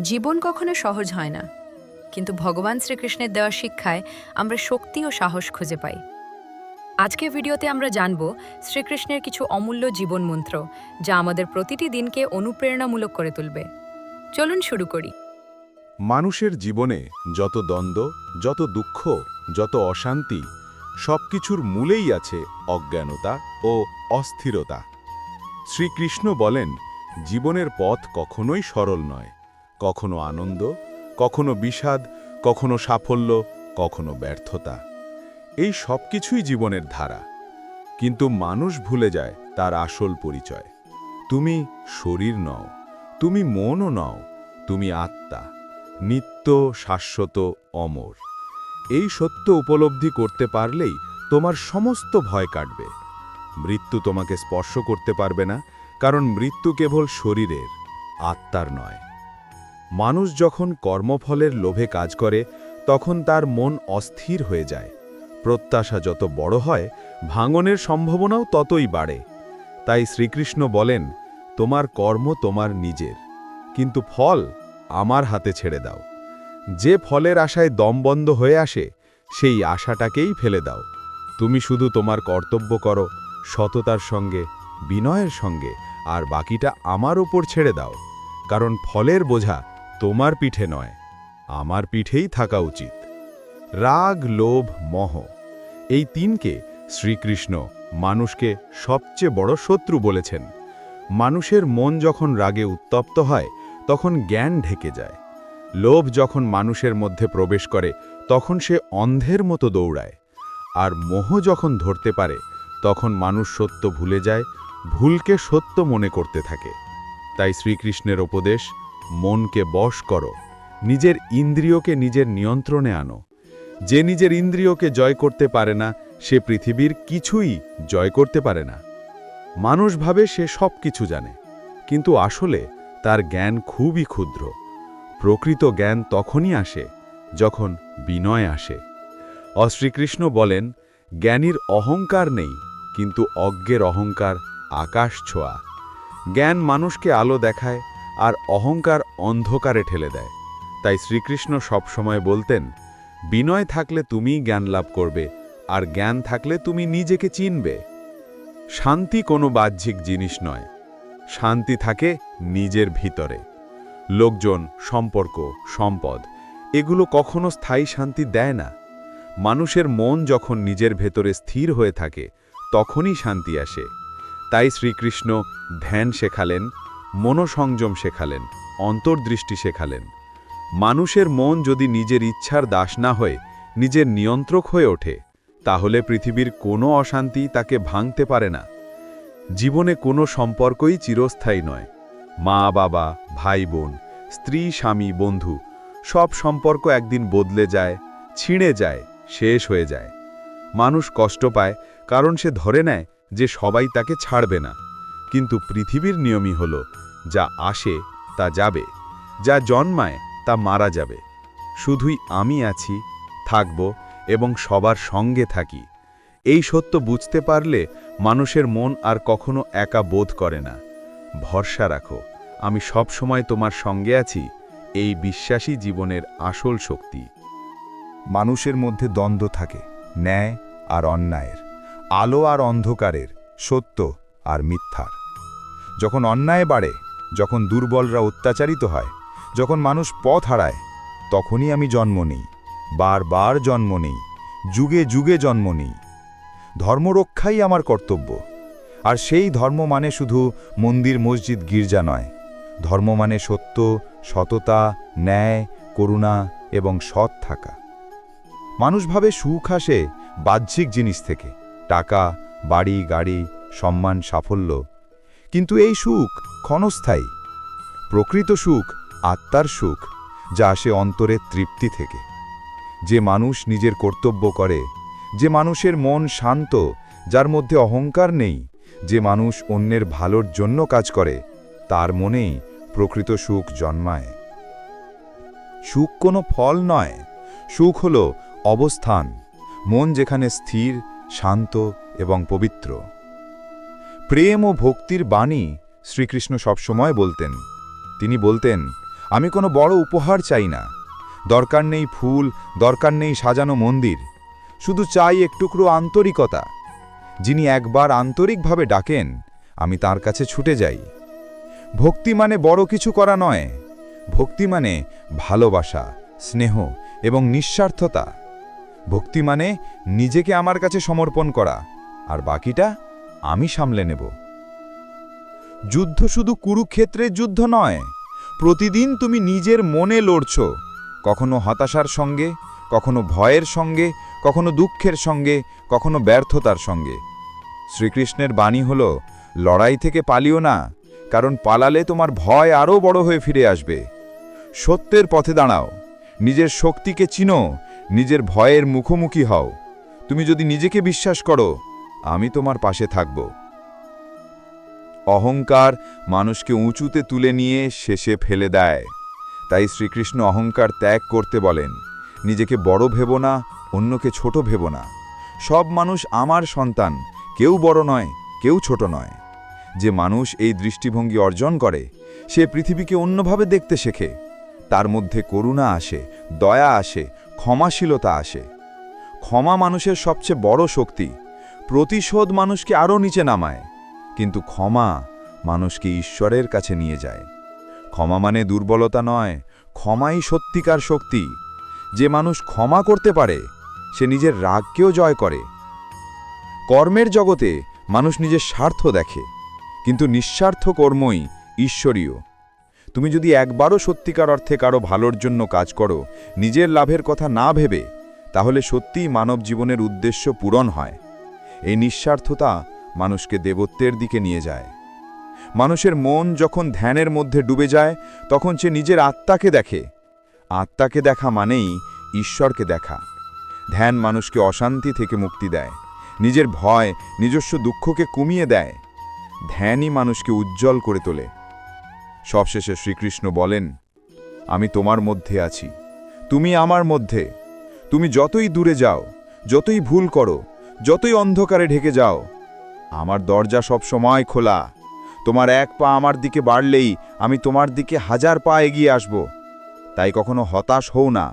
জীবন কখনো সহজ হয় না, কিন্তু ভগবান শ্রীকৃষ্ণের দেওয়া শিক্ষায় আমরা শক্তি ও সাহস খুঁজে পাই। আজকের ভিডিওতে আমরা জানব শ্রীকৃষ্ণের কিছু অমূল্য জীবন মন্ত্র, যা আমাদের প্রতিটি দিনকে অনুপ্রেরণামূলক করে তুলবে। চলুন শুরু করি। মানুষের জীবনে যত দ্বন্দ্ব, যত দুঃখ, যত অশান্তি, সবকিছুর মূলেই আছে অজ্ঞানতা ও অস্থিরতা। শ্রীকৃষ্ণ বলেন, জীবনের পথ কখনোই সরল নয়। কখনো আনন্দ, কখনো বিষাদ, কখনো সাফল্য, কখনো ব্যর্থতা। এই সবকিছুই জীবনের ধারা। কিন্তু মানুষ ভুলে যায় তার আসল পরিচয়। তুমি শরীর নও, তুমি মনও নও, তুমি আত্মা, নিত্য, শাশ্বত, অমর। এই সত্য উপলব্ধি করতে পারলেই তোমার সমস্ত ভয় কাটবে। মৃত্যু তোমাকে স্পর্শ করতে পারবে না, কারণ মৃত্যু কেবল শরীরের, আত্মার নয়। মানুষ যখন কর্মফলের লোভে কাজ করে, তখন তার মন অস্থির হয়ে যায়। প্রত্যাশা যত বড় হয়, ভাঙনের সম্ভাবনাও ততই বাড়ে। তাই শ্রীকৃষ্ণ বলেন, তোমার কর্ম তোমার নিজের, কিন্তু ফল আমার হাতে ছেড়ে দাও। যে ফলের আশায় দম বন্ধ হয়ে আসে, সেই আশাটাকেই ফেলে দাও। তুমি শুধু তোমার কর্তব্য করো, সততার সঙ্গে, বিনয়ের সঙ্গে, আর বাকিটা আমার উপর ছেড়ে দাও। কারণ ফলের বোঝা তোমার পিঠে নয়, আমার পিঠেই থাকা উচিত। রাগ, লোভ, মোহ, এই তিনকে শ্রীকৃষ্ণ মানুষকে সবচেয়ে বড় শত্রু বলেছেন। মানুষের মন যখন রাগে উত্তপ্ত হয়, তখন জ্ঞান ঢেকে যায়। লোভ যখন মানুষের মধ্যে প্রবেশ করে, তখন সে অন্ধের মতো দৌড়ায়। আর মোহ যখন ধরতে পারে, তখন মানুষ সত্য ভুলে যায়, ভুলকে সত্য মনে করতে থাকে। তাই শ্রীকৃষ্ণের উপদেশ, মনকে বশ করো, নিজের ইন্দ্রিয়কে নিজের নিয়ন্ত্রণে আনো। যে নিজের ইন্দ্রিয়কে জয় করতে পারে না, সে পৃথিবীর কিছুই জয় করতে পারে না। মানুষ ভাবে সে সব কিছু জানে, কিন্তু আসলে তার জ্ঞান খুবই ক্ষুদ্র। প্রকৃত জ্ঞান তখনই আসে যখন বিনয় আসে। শ্রীকৃষ্ণ বলেন, জ্ঞানীর অহংকার নেই, কিন্তু অজ্ঞের অহংকার আকাশ ছোঁয়া। জ্ঞান মানুষকে আলো দেখায়, আর অহংকার অন্ধকারে ঠেলে দেয়। তাই শ্রীকৃষ্ণ সবসময় বলতেন, বিনয় থাকলে তুমিই জ্ঞান লাভ করবে, আর জ্ঞান থাকলে তুমি নিজেকে চিনবে। শান্তি কোনো বাহ্যিক জিনিস নয়, শান্তি থাকে নিজের ভিতরে। লোকজন, সম্পর্ক, সম্পদ, এগুলো কখনো স্থায়ী শান্তি দেয় না। মানুষের মন যখন নিজের ভেতরে স্থির হয়ে থাকে, তখনই শান্তি আসে। তাই শ্রীকৃষ্ণ ধ্যান শেখালেন, মনোসংযম শেখালেন, অন্তর্দৃষ্টি শেখালেন। মানুষের মন যদি নিজের ইচ্ছার দাস না হয়ে নিজের নিয়ন্ত্রক হয়ে ওঠে, তাহলে পৃথিবীর কোনো অশান্তি তাকে ভাঙতে পারে না। জীবনে কোনো সম্পর্কই চিরস্থায়ী নয়। মা, বাবা, ভাই, বোন, স্ত্রী, স্বামী, বন্ধু, সব সম্পর্ক একদিন বদলে যায়, ছিঁড়ে যায়, শেষ হয়ে যায়। মানুষ কষ্ট পায়, কারণ সে ধরে নেয় যে সবাই তাকে ছাড়বে না। কিন্তু পৃথিবীর নিয়মই হল, যা আসে তা যাবে, যা জন্মায় তা মারা যাবে। শুধুই আমি আছি, থাকব এবং সবার সঙ্গে থাকি। এই সত্য বুঝতে পারলে মানুষের মন আর কখনো একা বোধ করে না। ভরসা রাখো, আমি সব সময় তোমার সঙ্গে আছি। এই বিশ্বাসই জীবনের আসল শক্তি। মানুষের মধ্যে দ্বন্দ্ব থাকে, ন্যায় আর অন্যায়ের, আলো আর অন্ধকারের, সত্য আর মিথ্যার। যখন অন্যায় বাড়ে, যখন দুর্বলরা অত্যাচারিত হয়, যখন মানুষ পথ হারায়, তখনই আমি জন্ম নিই, বারবার জন্ম নিই, যুগে যুগে জন্ম নিই। ধর্মরক্ষাই আমার কর্তব্য। আর সেই ধর্ম মানে শুধু মন্দির, মসজিদ, গির্জা নয়। ধর্ম মানে সত্য, সততা, ন্যায়, করুণা এবং সৎ থাকা। মানুষ ভাবে সুখ আসে বাহ্যিক জিনিস থেকে, টাকা, বাড়ি, গাড়ি, সম্মান, সাফল্য। কিন্তু এই সুখ ক্ষণস্থায়ী। প্রকৃত সুখ আত্মার সুখ, যা আসে অন্তরের তৃপ্তি থেকে। যে মানুষ নিজের কর্তব্য করে, যে মানুষের মন শান্ত, যার মধ্যে অহংকার নেই, যে মানুষ অন্যের ভালোর জন্য কাজ করে, তার মনেই প্রকৃত সুখ জন্মায়। সুখ কোনো ফল নয়, সুখ হলো অবস্থান, মন যেখানে স্থির, শান্ত এবং পবিত্র। প্রেম ও ভক্তির বাণী শ্রীকৃষ্ণ সবসময় বলতেন। তিনি বলতেন, আমি কোনো বড় উপহার চাই না, দরকার নেই ফুল, দরকার নেই সাজানো মন্দির, শুধু চাই একটুকরো আন্তরিকতা। যিনি একবার আন্তরিকভাবে ডাকেন, আমি তার কাছে ছুটে যাই। ভক্তি মানে বড় কিছু করা নয়, ভক্তি মানে ভালোবাসা, স্নেহ এবং নিঃস্বার্থতা। ভক্তি মানে নিজেকে আমার কাছে সমর্পণ করা, আর বাকিটা আমি সামলে নেব। যুদ্ধ শুধু কুরুক্ষেত্রের যুদ্ধ নয়, প্রতিদিন তুমি নিজের মনে লড়ছ, কখনো হতাশার সঙ্গে, কখনো ভয়ের সঙ্গে, কখনো দুঃখের সঙ্গে, কখনো ব্যর্থতার সঙ্গে। শ্রীকৃষ্ণের বাণী হল, লড়াই থেকে পালিও না, কারণ পালালে তোমার ভয় আরও বড় হয়ে ফিরে আসবে। সত্যের পথে দাঁড়াও, নিজের শক্তিকে চিনো, নিজের ভয়ের মুখোমুখি হও। তুমি যদি নিজেকে বিশ্বাস করো, আমি তোমার পাশে থাকব। অহংকার মানুষকে উঁচুতে তুলে নিয়ে শেষে ফেলে দেয়। তাই শ্রীকৃষ্ণ অহংকার ত্যাগ করতে বলেন। নিজেকে বড় ভেবো না, অন্যকে ছোট ভেবো না। সব মানুষ আমার সন্তান, কেউ বড় নয়, কেউ ছোট নয়। যে মানুষ এই দৃষ্টিভঙ্গি অর্জন করে, সে পৃথিবীকে অন্যভাবে দেখতে শেখে। তার মধ্যে করুণা আসে, দয়া আসে, ক্ষমাশীলতা আসে। ক্ষমা মানুষের সবচেয়ে বড় শক্তি। প্রতিশোধ মানুষকে আরও নিচে নামায়, কিন্তু ক্ষমা মানুষকে ঈশ্বরের কাছে নিয়ে যায়। ক্ষমা মানে দুর্বলতা নয়, ক্ষমাই সত্যিকার শক্তি। যে মানুষ ক্ষমা করতে পারে, সে নিজের রাগকেও জয় করে। কর্মের জগতে মানুষ নিজের স্বার্থ দেখে, কিন্তু নিঃস্বার্থ কর্মই ঈশ্বরীয়। তুমি যদি একবারও সত্যিকার অর্থে কারো ভালোর জন্য কাজ করো, নিজের লাভের কথা না ভেবে, তাহলে সত্যিই মানব জীবনের উদ্দেশ্য পূরণ হয়। এই নিঃস্বার্থতা মানুষকে দেবত্বের দিকে নিয়ে যায়। মানুষের মন যখন ধ্যানের মধ্যে ডুবে যায়, তখন সে নিজের আত্মাকে দেখে। আত্মাকে দেখা মানেই ঈশ্বরকে দেখা। ধ্যান মানুষকে অশান্তি থেকে মুক্তি দেয়, নিজের ভয়, নিজস্ব দুঃখকে কমিয়ে দেয়। ধ্যানই মানুষকে উজ্জ্বল করে তোলে। সবশেষে শ্রীকৃষ্ণ বলেন, আমি তোমার মধ্যে আছি, তুমি আমার মধ্যে। তুমি যতই দূরে যাও, যতই ভুল করো, যতই অন্ধকারে ঢেকে যাও, আমার দরজা সব সময় খোলা। তোমার এক পা আমার দিকে বাড়লেই আমি তোমার দিকে 1000 পা এগিয়ে আসব। তাই কখনো হতাশ হও না,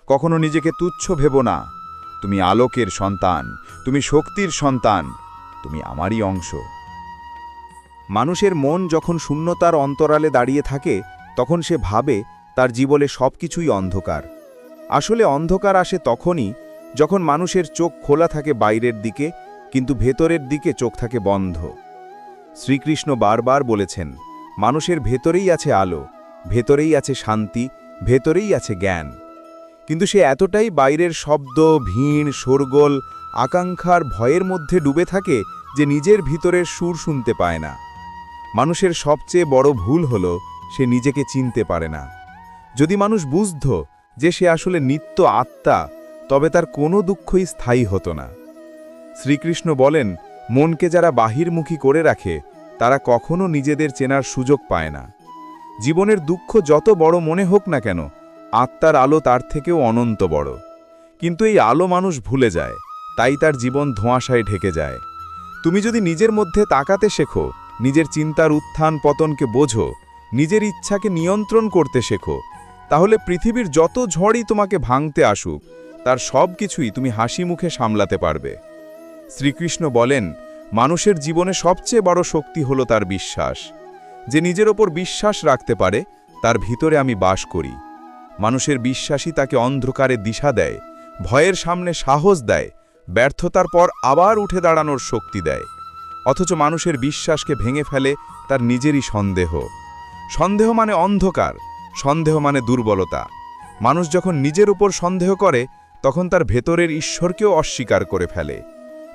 কখনো নিজেকে তুচ্ছ ভেবো না। তুমি আলোকের সন্তান, তুমি শক্তির সন্তান, তুমি আমারই অংশ। মানুষের মন যখন শূন্যতার অন্তরালে দাঁড়িয়ে থাকে, তখন সে ভাবে তার জীবনে সবকিছুই অন্ধকার। আসলে অন্ধকার আসে তখনই যখন মানুষের চোখ খোলা থাকে বাইরের দিকে, কিন্তু ভেতরের দিকে চোখ থাকে বন্ধ। শ্রীকৃষ্ণ বারবার বলেছেন, মানুষের ভেতরেই আছে আলো, ভেতরেই আছে শান্তি, ভেতরেই আছে জ্ঞান। কিন্তু সে এতটাই বাইরের শব্দ, ভিড়, শোরগোল, আকাঙ্ক্ষার ভয়ের মধ্যে ডুবে থাকে যে নিজের ভিতরের সুর শুনতে পায় না। মানুষের সবচেয়ে বড় ভুল হল সে নিজেকে চিনতে পারে না। যদি মানুষ বুঝত যে সে আসলে নিত্য আত্মা, তবে তার কোনো দুঃখই স্থায়ী হতো না। শ্রীকৃষ্ণ বলেন, মনকে যারা বাহিরমুখী করে রাখে, তারা কখনো নিজেদের চেনার সুযোগ পায় না। জীবনের দুঃখ যত বড় মনে হোক না কেন, আত্মার আলো তার থেকেও অনন্ত বড়। কিন্তু এই আলো মানুষ ভুলে যায়, তাই তার জীবন ধোঁয়াশায় ঢেকে যায়। তুমি যদি নিজের মধ্যে তাকাতে শেখো, নিজের চিন্তার উত্থান পতনকে বোঝো, নিজের ইচ্ছাকে নিয়ন্ত্রণ করতে শেখো, তাহলে পৃথিবীর যত ঝড়ই তোমাকে ভাঙতে আসুক, তার সব কিছুই তুমি হাসি মুখে সামলাতে পারবে। শ্রীকৃষ্ণ বলেন, মানুষের জীবনে সবচেয়ে বড় শক্তি হলো তার বিশ্বাস। যে নিজের ওপর বিশ্বাস রাখতে পারে, তার ভিতরে আমি বাস করি। মানুষের বিশ্বাসই তাকে অন্ধকারে দিশা দেয়, ভয়ের সামনে সাহস দেয়, ব্যর্থতার পর আবার উঠে দাঁড়ানোর শক্তি দেয়। অথচ মানুষের বিশ্বাসকে ভেঙে ফেলে তার নিজেরই সন্দেহ। সন্দেহ মানে অন্ধকার, সন্দেহ মানে দুর্বলতা। মানুষ যখন নিজের উপর সন্দেহ করে, তখন তার ভেতরের ঈশ্বরকেও অস্বীকার করে ফেলে।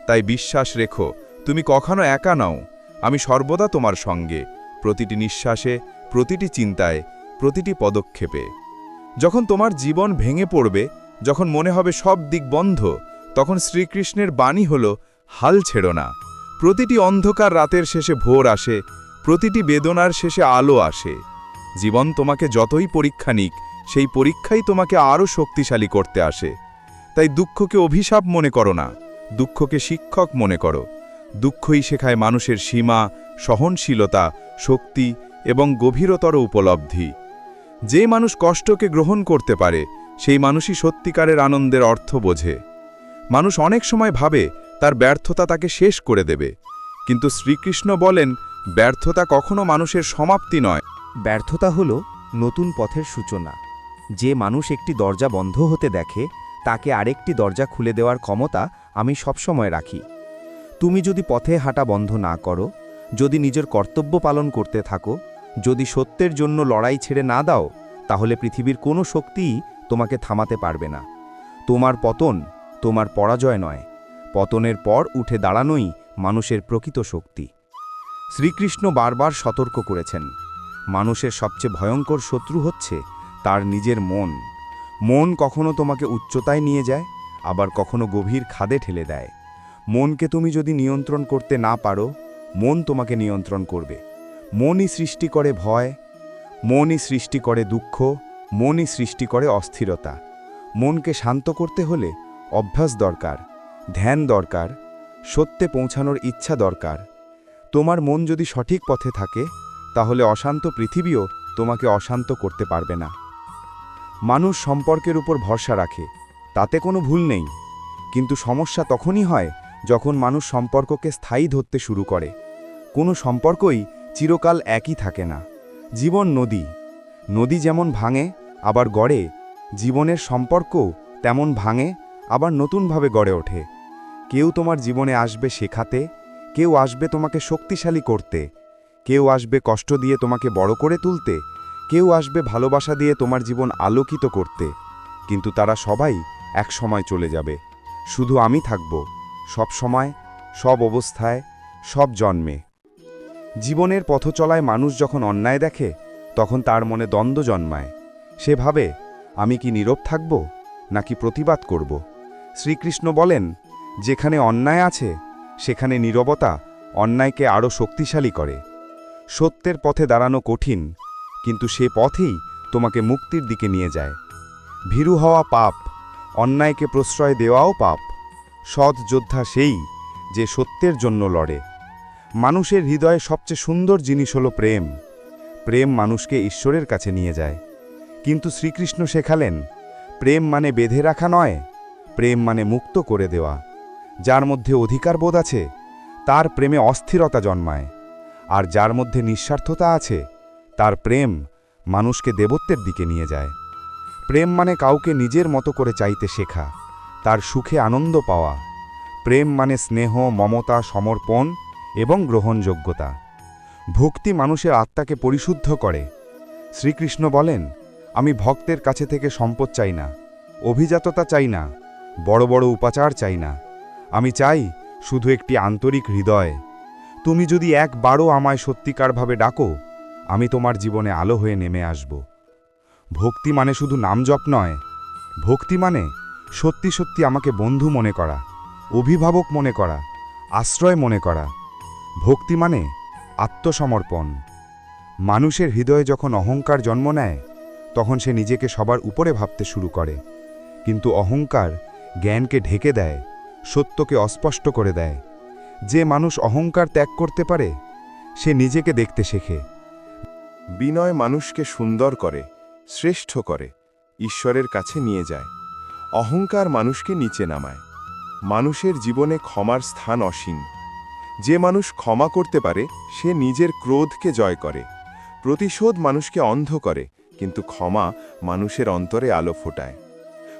তাই বিশ্বাস রেখো, তুমি কখনো একা নও, আমি সর্বদা তোমার সঙ্গে, প্রতিটি নিঃশ্বাসে, প্রতিটি চিন্তায়, প্রতিটি পদক্ষেপে। যখন তোমার জীবন ভেঙে পড়বে, যখন মনে হবে সব দিক বন্ধ, তখন শ্রীকৃষ্ণের বাণী হল, হাল ছেড়ো না। প্রতিটি অন্ধকার রাতের শেষে ভোর আসে, প্রতিটি বেদনার শেষে আলো আসে। জীবন তোমাকে যতই পরীক্ষা নিক, সেই পরীক্ষাই তোমাকে আরও শক্তিশালী করতে আসে। তাই দুঃখকে অভিশাপ মনে করো না, দুঃখকে শিক্ষক মনে করো। দুঃখই শেখায় মানুষের সীমা, সহনশীলতা, শক্তি এবং গভীরতর উপলব্ধি। যে মানুষ কষ্টকে গ্রহণ করতে পারে সেই মানুষই সত্যিকারের আনন্দের অর্থ বোঝে। মানুষ অনেক সময় ভাবে তার ব্যর্থতা তাকে শেষ করে দেবে, কিন্তু শ্রীকৃষ্ণ বলেন ব্যর্থতা কখনো মানুষের সমাপ্তি নয়। ব্যর্থতা হলো নতুন পথের সূচনা। যে মানুষ একটি দরজা বন্ধ হতে দেখে তাকে আরেকটি দরজা খুলে দেওয়ার ক্ষমতা আমি সবসময় রাখি। তুমি যদি পথে হাঁটা বন্ধ না করো, যদি নিজের কর্তব্য পালন করতে থাকো, যদি সত্যের জন্য লড়াই ছেড়ে না দাও, তাহলে পৃথিবীর কোনো শক্তিই তোমাকে থামাতে পারবে না। তোমার পতন তোমার পরাজয় নয়, পতনের পর উঠে দাঁড়ানোই মানুষের প্রকৃত শক্তি। শ্রীকৃষ্ণ বারবার সতর্ক করেছেন, মানুষের সবচেয়ে ভয়ঙ্কর শত্রু হচ্ছে তার নিজের মন। মন কখনো তোমাকে উচ্চতায় নিয়ে যায়, আবার কখনো গভীর খাদে ঠেলে দেয়। মনকে তুমি যদি নিয়ন্ত্রণ করতে না পারো, মন তোমাকে নিয়ন্ত্রণ করবে। মনই সৃষ্টি করে ভয়, মনই সৃষ্টি করে দুঃখ, মনই সৃষ্টি করে অস্থিরতা। মনকে শান্ত করতে হলে অভ্যাস দরকার, ধ্যান দরকার, সত্যে পৌঁছানোর ইচ্ছা দরকার। তোমার মন যদি সঠিক পথে থাকে, তাহলে অশান্ত পৃথিবীও তোমাকে অশান্ত করতে পারবে না। মানুষ সম্পর্কের উপর ভরসা রাখে, তাতে কোনো ভুল নেই, কিন্তু সমস্যা তখনই হয় যখন মানুষ সম্পর্ককে স্থায়ী ধরতে শুরু করে। কোনো সম্পর্কই চিরকাল একই থাকে না। জীবন নদী, নদী যেমন ভাঙে আবার গড়ে, জীবনের সম্পর্কও তেমন ভাঙে আবার নতুনভাবে গড়ে ওঠে। কেউ তোমার জীবনে আসবে শেখাতে, কেউ আসবে তোমাকে শক্তিশালী করতে, কেউ আসবে কষ্ট দিয়ে তোমাকে বড় করে তুলতে, কেউ আসবে ভালোবাসা দিয়ে তোমার জীবন আলোকিত করতে। কিন্তু তারা সবাই এক সময় চলে যাবে। শুধু আমি থাকব, সব সময়, সব অবস্থায়, সব জন্মে। জীবনের পথচলায় মানুষ যখন অন্যায় দেখে, তখন তার মনে দ্বন্দ্ব জন্মায়। সে ভাবে, আমি কি নীরব থাকব নাকি প্রতিবাদ করব? শ্রীকৃষ্ণ বলেন, যেখানে অন্যায় আছে সেখানে নীরবতা অন্যায়কে আরও শক্তিশালী করে। সত্যের পথে দাঁড়ানো কঠিন, কিন্তু সে পথেই তোমাকে মুক্তির দিকে নিয়ে যায়। ভীরু হওয়া পাপ, অন্যায়কে প্রশ্রয় দেওয়াও পাপ। সৎ যোদ্ধা সেই যে সত্যের জন্য লড়ে। মানুষের হৃদয়ে সবচেয়ে সুন্দর জিনিস হলো প্রেম। প্রেম মানুষকে ঈশ্বরের কাছে নিয়ে যায়। কিন্তু শ্রীকৃষ্ণ শেখালেন, প্রেম মানে বেঁধে রাখা নয়, প্রেম মানে মুক্ত করে দেওয়া। যার মধ্যে অধিকারবোধ আছে তার প্রেমে অস্থিরতা জন্মায়, আর যার মধ্যে নিঃস্বার্থতা আছে তার প্রেম মানুষকে দেবত্বের দিকে নিয়ে যায়। প্রেম মানে কাউকে নিজের মতো করে চাইতে শেখা, তার সুখে আনন্দ পাওয়া। প্রেম মানে স্নেহ, মমতা, সমর্পণ এবং গ্রহণযোগ্যতা। ভক্তি মানুষের আত্মাকে পরিশুদ্ধ করে। শ্রীকৃষ্ণ বলেন, আমি ভক্তের কাছে থেকে সম্পদ চাই না, অভিজাততা চাই না, বড় বড় উপাচার চাই না। আমি চাই শুধু একটি আন্তরিক হৃদয়। তুমি যদি একবারও আমায় সত্যিকারভাবে ডাকো, আমি তোমার জীবনে আলো হয়ে নেমে আসব। ভক্তি মানে শুধু নাম জপ নয়, ভক্তি মানে সত্যি সত্যি আমাকে বন্ধু মনে করা, অভিভাবক মনে করা, আশ্রয় মনে করা। ভক্তি মানে আত্মসমর্পণ। মানুষের হৃদয়ে যখন অহংকার জন্ম নেয়, তখন সে নিজেকে সবার উপরে ভাবতে শুরু করে। কিন্তু অহংকার জ্ঞানকে ঢেকে দেয়, সত্যকে অস্পষ্ট করে দেয়। যে মানুষ অহংকার ত্যাগ করতে পারে, সে নিজেকে দেখতে শেখে। বিনয় মানুষকে সুন্দর করে, শ্রেষ্ঠ করে, ঈশ্বরের কাছে নিয়ে যায়। অহংকার মানুষকে নিচে নামায়। মানুষের জীবনে ক্ষমার স্থান অসীম। যে মানুষ ক্ষমা করতে পারে সে নিজের ক্রোধকে জয় করে। প্রতিশোধ মানুষকে অন্ধ করে, কিন্তু ক্ষমা মানুষের অন্তরে আলো ফোটায়।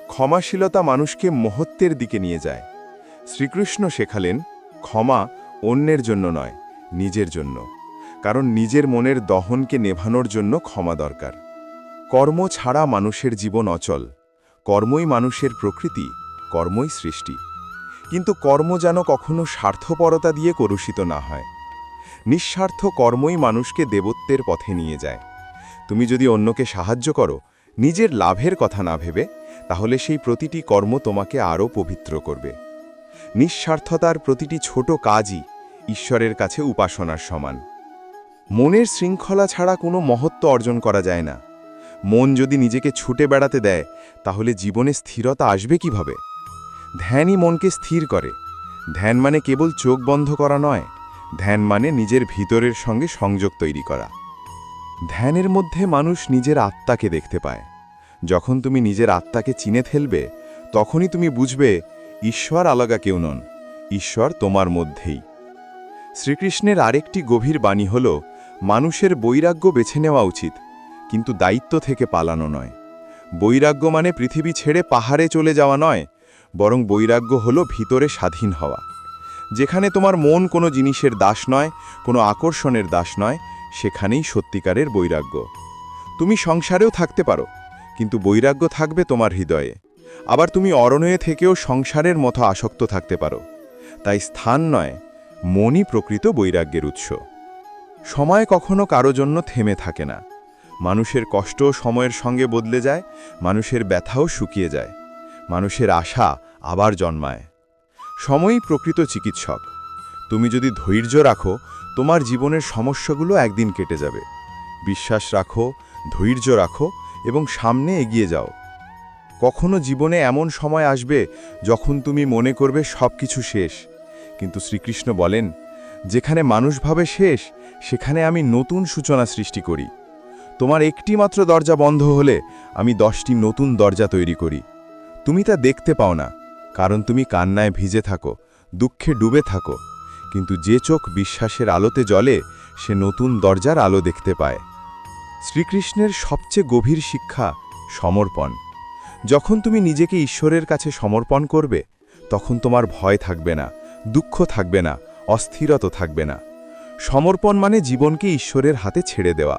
ক্ষমাশীলতা মানুষকে মহত্বের দিকে নিয়ে যায়। শ্রীকৃষ্ণ শেখালেন, ক্ষমা অন্যের জন্য নয়, নিজের জন্য। কারণ নিজের মনের দহনকে নেভানোর জন্য ক্ষমা দরকার। কর্ম ছাড়া মানুষের জীবন অচল। কর্মই মানুষের প্রকৃতি, কর্মই সৃষ্টি। কিন্তু কর্ম যেন কখনো স্বার্থপরতা দিয়ে কলুষিত না হয়। নিঃস্বার্থ কর্মই মানুষকে দেবত্বের পথে নিয়ে যায়। তুমি যদি অন্যকে সাহায্য করো, নিজের লাভের কথা না ভেবে, তাহলে সেই প্রতিটি কর্ম তোমাকে আরও পবিত্র করবে। নিঃস্বার্থতার প্রতিটি ছোট কাজই ঈশ্বরের কাছে উপাসনার সমান। মনের শৃঙ্খলা ছাড়া কোনো মহত্ব অর্জন করা যায় না। মন যদি নিজেকে ছুটে বেড়াতে দেয়, তাহলে জীবনে স্থিরতা আসবে কিভাবে? ধ্যানই মনকে স্থির করে। ধ্যান মানে কেবল চোখ বন্ধ করা নয়, ধ্যান মানে নিজের ভিতরের সঙ্গে সংযোগ তৈরি করা। ধ্যানের মধ্যে মানুষ নিজের আত্মাকে দেখতে পায়। যখন তুমি নিজের আত্মাকে চিনে ফেলবে, তখনই তুমি বুঝবে ঈশ্বর আলাদা কেউ নন, ঈশ্বর তোমার মধ্যেই। শ্রীকৃষ্ণের আরেকটি গভীর বাণী হল, মানুষের বৈরাগ্য বেছে নেওয়া উচিত, কিন্তু দায়িত্ব থেকে পালানো নয়। বৈরাগ্য মানে পৃথিবী ছেড়ে পাহাড়ে চলে যাওয়া নয়, বরং বৈরাগ্য হল ভিতরে স্বাধীন হওয়া। যেখানে তোমার মন কোনো জিনিসের দাস নয়, কোনো আকর্ষণের দাস নয়, সেখানেই সত্যিকারের বৈরাগ্য। তুমি সংসারেও থাকতে পারো, কিন্তু বৈরাগ্য থাকবে তোমার হৃদয়ে। আবার তুমি অরণ্যে থেকেও সংসারের মতো আসক্ত থাকতে পারো। তাই স্থান নয়, মনই প্রকৃত বৈরাগ্যের উৎস। সময় কখনো কারো জন্য থেমে থাকে না। মানুষের কষ্টও সময়ের সঙ্গে বদলে যায়, মানুষের ব্যথাও শুকিয়ে যায়, মানুষের আশা আবার জন্মায়। সময়ই প্রকৃত চিকিৎসক। তুমি যদি ধৈর্য রাখো, তোমার জীবনের সমস্যাগুলো একদিন কেটে যাবে। বিশ্বাস রাখো, ধৈর্য রাখো এবং সামনে এগিয়ে যাও। কখনো জীবনে এমন সময় আসবে যখন তুমি মনে করবে সব কিছু শেষ, কিন্তু শ্রীকৃষ্ণ বলেন, যেখানে মানুষ ভাবে শেষ, সেখানে আমি নতুন সূচনা সৃষ্টি করি। তোমার একটি মাত্র দরজা বন্ধ হলে আমি 10টি নতুন দরজা তৈরি করি। তুমি তা দেখতে পাও না, কারণ তুমি কান্নায় ভিজে থাকো, দুঃখে ডুবে থাকো, কিন্তু যে চোখ বিশ্বাসের আলোতে জ্বলে, সে নতুন দরজার আলো দেখতে পায়। শ্রীকৃষ্ণের সবচেয়ে গভীর শিক্ষা সমর্পণ। যখন তুমি নিজেকে ঈশ্বরের কাছে সমর্পণ করবে, তখন তোমার ভয় থাকবে না, দুঃখ থাকবে না, অস্থিরতা থাকবে না। সমর্পণ মানে জীবনকে ঈশ্বরের হাতে ছেড়ে দেওয়া।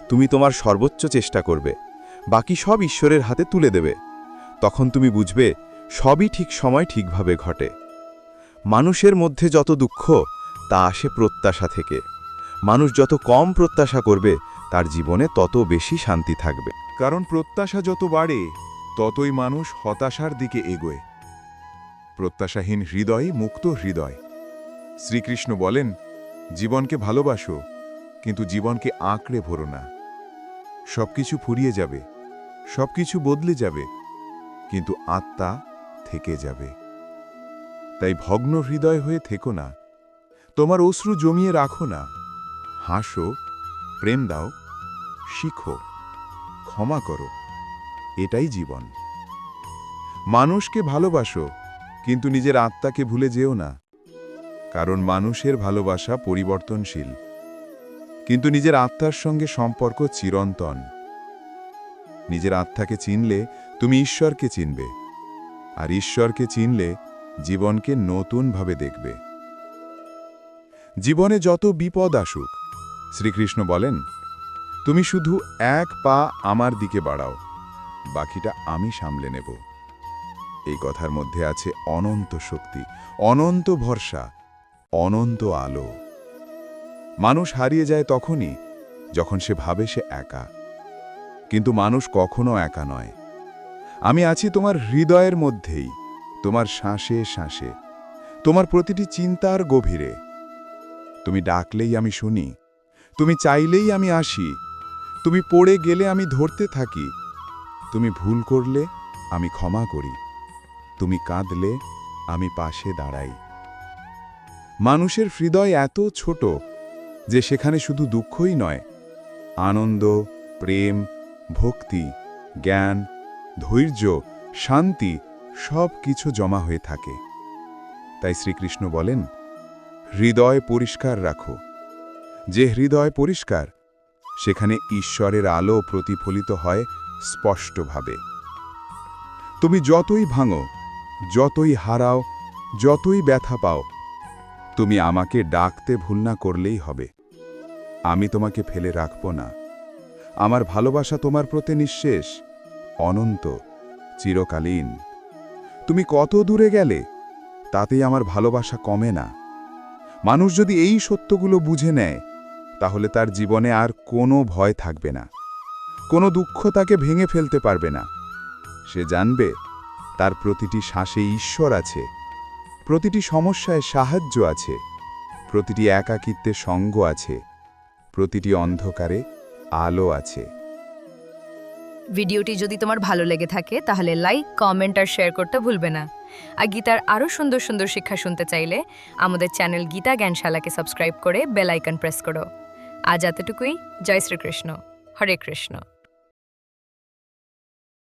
তুমি তোমার সর্বোচ্চ চেষ্টা করবে, বাকি সব ঈশ্বরের হাতে তুলে দেবে। তখন তুমি বুঝবে সবই ঠিক সময় ঠিকভাবে ঘটে। মানুষের মধ্যে যত দুঃখ, তা আসে প্রত্যাশা থেকে। মানুষ যত কম প্রত্যাশা করবে, তার জীবনে তত বেশি শান্তি থাকবে। কারণ প্রত্যাশা যত বাড়ে, ততই মানুষ হতাশার দিকে এগোয়। প্রত্যাশাহীন হৃদয় মুক্ত হৃদয়। শ্রীকৃষ্ণ বলেন, জীবনকে ভালোবাসো, কিন্তু জীবনকে আঁকড়ে ভরো না। সবকিছু ফুরিয়ে যাবে, সবকিছু বদলে যাবে, কিন্তু আত্মা থেকে যাবে। তাই ভগ্ন হৃদয় হয়ে থেকো না, তোমার অশ্রু জমিয়ে রাখো না। হাসো, প্রেম দাও, শিখো, ক্ষমা করো, এটাই জীবন। মানুষকে ভালোবাসো, কিন্তু নিজের আত্মাকে ভুলে যেও না। কারণ মানুষের ভালোবাসা পরিবর্তনশীল, কিন্তু নিজের আত্মার সঙ্গে সম্পর্ক চিরন্তন। নিজের আত্মাকে চিনলে তুমি ঈশ্বরকে চিনবে, আর ঈশ্বরকে চিনলে জীবনকে নতুনভাবে দেখবে। জীবনে যত বিপদ আসুক, শ্রীকৃষ্ণ বলেন, তুমি শুধু এক পা আমার দিকে বাড়াও, বাকিটা আমি সামলে নেব। এই কথার মধ্যে আছে অনন্ত শক্তি, অনন্ত ভরসা, অনন্ত আলো। মানুষ হারিয়ে যায় তখনই যখন সে ভাবে সে একা, কিন্তু মানুষ কখনো একা নয়। আমি আছি তোমার হৃদয়ের মধ্যেই, তোমার শ্বাসে শ্বাসে, তোমার প্রতিটি চিন্তার গভীরে। তুমি ডাকলেই আমি শুনি, তুমি চাইলেই আমি আসি, তুমি পড়ে গেলে আমি ধরতে থাকি, তুমি ভুল করলে আমি ক্ষমা করি, তুমি কাঁদলে আমি পাশে দাঁড়াই। মানুষের হৃদয় এত ছোট যে সেখানে শুধু দুঃখই নয়, আনন্দ, প্রেম, ভক্তি, জ্ঞান, ধৈর্য, শান্তি সব কিছু জমা হয়ে থাকে। তাই শ্রীকৃষ্ণ বলেন, হৃদয় পরিষ্কার রাখো। যে হৃদয় পরিষ্কার, সেখানে ঈশ্বরের আলো প্রতিফলিত হয় স্পষ্টভাবে। তুমি যতই ভাঙো, যতই হারাও, যতই ব্যথা পাও, তুমি আমাকে ডাকতে ভুল না করলেই হবে। আমি তোমাকে ফেলে রাখব না। আমার ভালোবাসা তোমার প্রতি নিঃশেষ, অনন্ত, চিরকালীন। তুমি কত দূরে গেলে, তাতেই আমার ভালোবাসা কমে না। মানুষ যদি এই সত্যগুলো বুঝে নেয়, তাহলে তার জীবনে আর কোনো ভয় থাকবে না, কোনো দুঃখ তাকে ভেঙে ফেলতে পারবে না। সে জানবে তার প্রতিটি শ্বাসে ঈশ্বর আছে, প্রতিটি সমস্যায় সাহায্য আছে, প্রতিটি একাকিত্বে সঙ্গ আছে, প্রতিটি অন্ধকারে আলো আছে। ভিডিওটি যদি তোমার ভালো লেগে থাকে তাহলে লাইক, কমেন্ট আর শেয়ার করতে ভুলবে না। আর গীতার আরও সুন্দর সুন্দর শিক্ষা শুনতে চাইলে আমাদের চ্যানেল গীতা জ্ঞানশালাকে সাবস্ক্রাইব করে বেল আইকন প্রেস করো। আজ এতটুকুই। জয় শ্রীকৃষ্ণ। হরে কৃষ্ণ।